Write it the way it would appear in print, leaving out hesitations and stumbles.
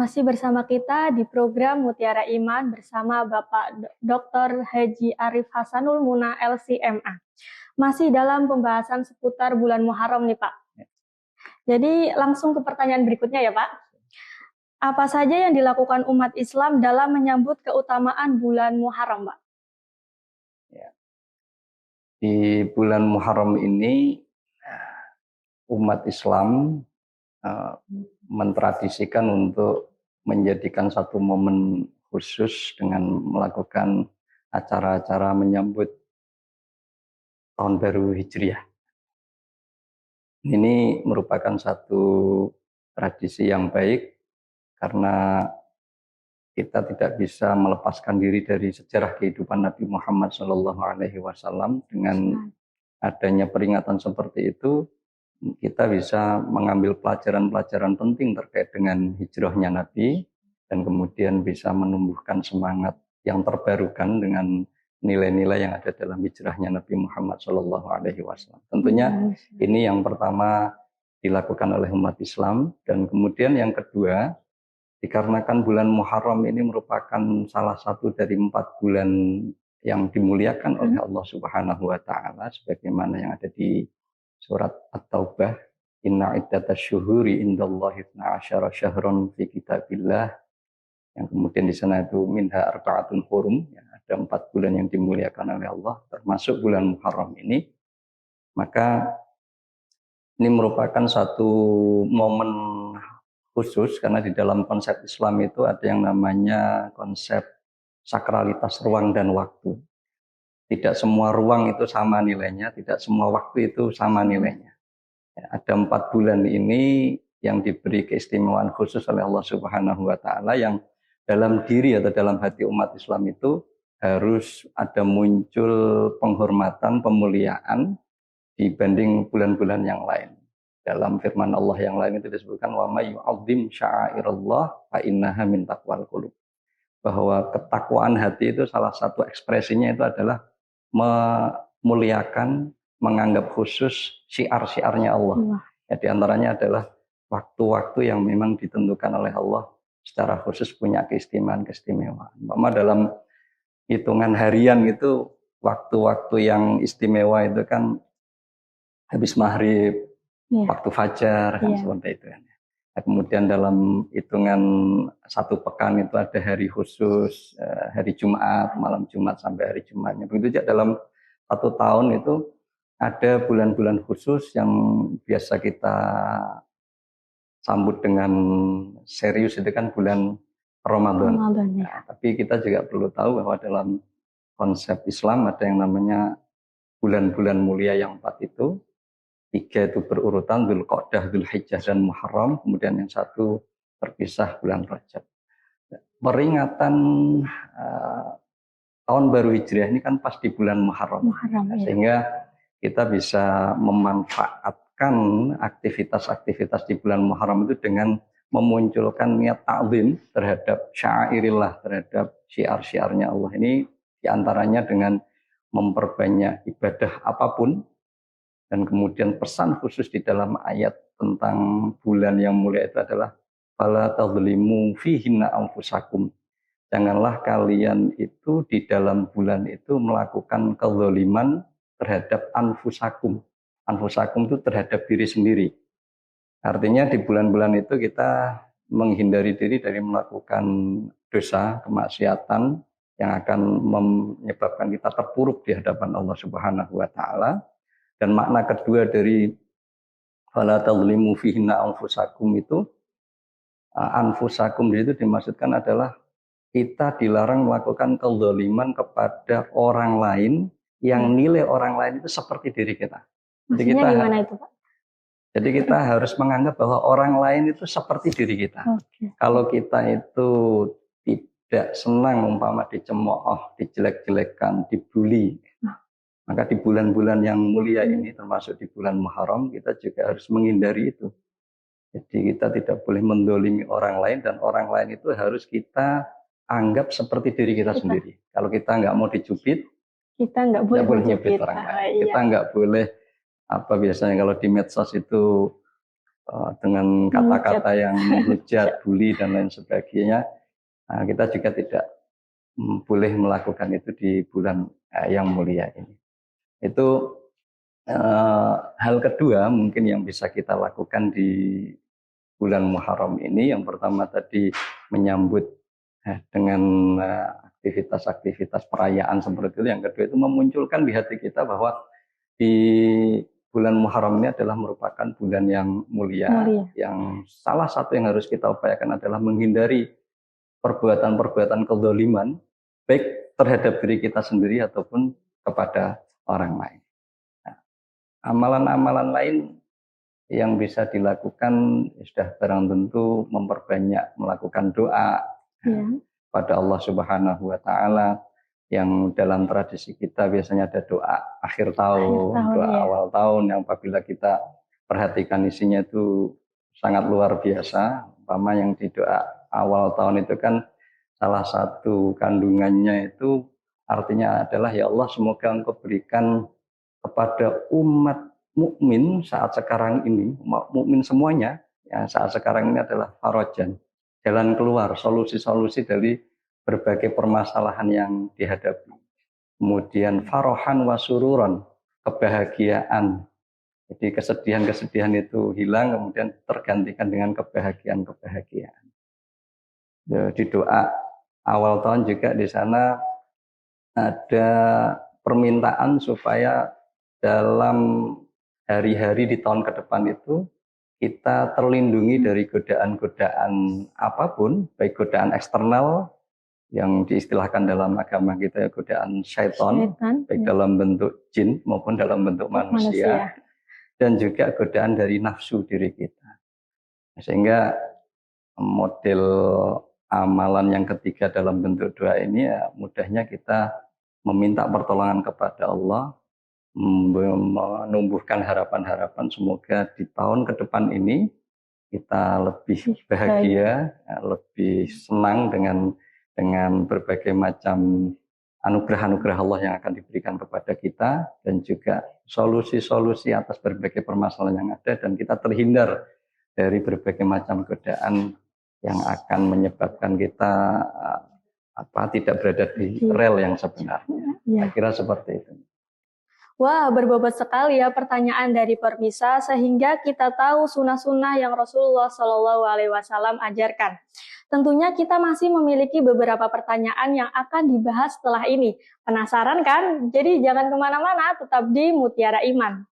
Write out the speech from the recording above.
Masih bersama kita di program Mutiara Iman bersama Bapak Dr. Haji Arif Hasanul Muna LCMA. Masih dalam pembahasan seputar bulan Muharram nih Pak. Jadi langsung ke pertanyaan berikutnya ya Pak. Apa saja yang dilakukan umat Islam dalam menyambut keutamaan bulan Muharram Pak? Ya. Di bulan Muharram ini umat Islam mentradisikan untuk menjadikan satu momen khusus dengan melakukan acara-acara menyambut tahun baru Hijriah. Ini merupakan satu tradisi yang baik karena kita tidak bisa melepaskan diri dari sejarah kehidupan Nabi Muhammad SAW. Dengan adanya peringatan seperti itu, kita bisa mengambil pelajaran-pelajaran penting terkait dengan hijrahnya Nabi dan kemudian bisa menumbuhkan semangat yang terbarukan dengan nilai-nilai yang ada dalam hijrahnya Nabi Muhammad SAW. Tentunya ini yang pertama dilakukan oleh umat Islam, dan kemudian yang kedua, dikarenakan bulan Muharram ini merupakan salah satu dari 4 bulan yang dimuliakan oleh Allah Subhanahu wa Ta'ala, sebagaimana yang ada di surat At-Taubah, inna iddatash syuhuri indallahi 12 syahran fi kitabillah, yang kemudian di sana itu minha arba'atun hurum, ya, ada 4 bulan yang dimuliakan oleh Allah, termasuk bulan Muharram ini. Maka ini merupakan satu momen khusus karena di dalam konsep Islam itu ada yang namanya konsep sakralitas ruang dan waktu. Tidak semua ruang itu sama nilainya, tidak semua waktu itu sama nilainya. Ya, ada 4 bulan ini yang diberi keistimewaan khusus oleh Allah Subhanahu wa Ta'ala, yang dalam diri atau dalam hati umat Islam itu harus ada muncul penghormatan, pemuliaan dibanding bulan-bulan yang lain. Dalam firman Allah yang lain itu disebutkan wa may yu'azzim sya'airallah fa innaha min taqwal qulub. Bahwa ketakwaan hati itu salah satu ekspresinya itu adalah memuliakan, menganggap khusus syiar-syiarnya Allah. Ya, di antaranya adalah waktu-waktu yang memang ditentukan oleh Allah secara khusus punya keistimewaan. Mama dalam hitungan harian itu waktu-waktu yang istimewa itu kan habis maghrib, waktu fajar, kan seperti itu. Nah, kemudian dalam hitungan 1 pekan itu ada hari khusus, hari Jumat, malam Jumat sampai hari Jumatnya. Begitu juga dalam 1 tahun itu ada bulan-bulan khusus yang biasa kita sambut dengan serius, itu kan bulan Ramadan. Nah, tapi kita juga perlu tahu bahwa dalam konsep Islam ada yang namanya bulan-bulan mulia yang 4 itu. 3 itu berurutan, Dzulqa'dah, Dzulhijjah, dan Muharram. Kemudian yang 1 terpisah bulan Rajab. Peringatan tahun baru Hijriah ini kan pas di bulan Muharram. Sehingga kita bisa memanfaatkan aktivitas-aktivitas di bulan Muharram itu dengan memunculkan niat ta'zim terhadap syairillah, terhadap syiar-syiarnya Allah. Ini diantaranya dengan memperbanyak ibadah apapun. Dan kemudian pesan khusus di dalam ayat tentang bulan yang mulia itu adalah fala tadzlimu fihinna anfusakum. Janganlah kalian itu di dalam bulan itu melakukan kezaliman terhadap anfusakum. Anfusakum itu terhadap diri sendiri. Artinya di bulan-bulan itu kita menghindari diri dari melakukan dosa, kemaksiatan yang akan menyebabkan kita terpuruk di hadapan Allah Subhanahu wa Ta'ala. Dan makna kedua dari fala tadzlimu fihinna anfusakum itu, anfusakum itu dimaksudkan adalah kita dilarang melakukan kezaliman kepada orang lain yang nilai orang lain itu seperti diri kita. Jadi kita gimana itu, Pak? Jadi kita harus menganggap bahwa orang lain itu seperti diri kita. Kalau kita itu tidak senang umpama dicemooh, dijelek-jelekan, dibully, maka di bulan-bulan yang mulia ini, termasuk di bulan Muharram, kita juga harus menghindari itu. Jadi kita tidak boleh mendolimi orang lain, dan orang lain itu harus kita anggap seperti diri kita sendiri. Kalau kita nggak mau dicubit, kita nggak boleh nyubit orang lain. Kita nggak boleh, biasanya kalau di medsos itu dengan kata-kata yang menghujat, bully dan lain sebagainya. Kita juga tidak boleh melakukan itu di bulan yang mulia ini. Itu hal kedua mungkin yang bisa kita lakukan di bulan Muharram ini. Yang pertama tadi menyambut dengan aktivitas-aktivitas perayaan seperti itu. Yang kedua itu memunculkan di hati kita bahwa di bulan Muharram ini adalah merupakan bulan yang mulia. Yang salah satu yang harus kita upayakan adalah menghindari perbuatan-perbuatan kezaliman, baik terhadap diri kita sendiri ataupun kepada orang lain. Nah, amalan-amalan lain yang bisa dilakukan sudah barang tentu memperbanyak melakukan doa pada Allah Subhanahu wa taala, yang dalam tradisi kita biasanya ada doa akhir tahun, doa awal tahun yang apabila kita perhatikan isinya itu sangat luar biasa. Umpama yang di doa awal tahun itu kan salah satu kandungannya itu artinya adalah, ya Allah semoga Engkau berikan kepada umat mukmin saat sekarang ini, mukmin semuanya, ya saat sekarang ini adalah farajan, jalan keluar, solusi-solusi dari berbagai permasalahan yang dihadapi. Kemudian farohan wa sururon, kebahagiaan. Jadi kesedihan-kesedihan itu hilang, kemudian tergantikan dengan kebahagiaan-kebahagiaan. Di doa awal tahun juga di sana ada permintaan supaya dalam hari-hari di tahun ke depan itu kita terlindungi dari godaan-godaan apapun, baik godaan eksternal yang diistilahkan dalam agama kita, godaan syaitan, baik dalam bentuk jin maupun dalam bentuk manusia, dan juga godaan dari nafsu diri kita. Sehingga model amalan yang ketiga dalam bentuk doa ini, ya mudahnya kita meminta pertolongan kepada Allah, menumbuhkan harapan-harapan semoga di tahun ke depan ini kita lebih bahagia, lebih senang dengan berbagai macam anugerah-anugerah Allah yang akan diberikan kepada kita, dan juga solusi-solusi atas berbagai permasalahan yang ada, dan kita terhindar dari berbagai macam godaan yang akan menyebabkan kita tidak berada di rel yang sebenarnya. Saya kira seperti itu. Wah, berbobot sekali ya pertanyaan dari Permisa, sehingga kita tahu sunnah-sunnah yang Rasulullah SAW ajarkan. Tentunya kita masih memiliki beberapa pertanyaan yang akan dibahas setelah ini. Penasaran kan? Jadi jangan kemana-mana, tetap di Mutiara Iman.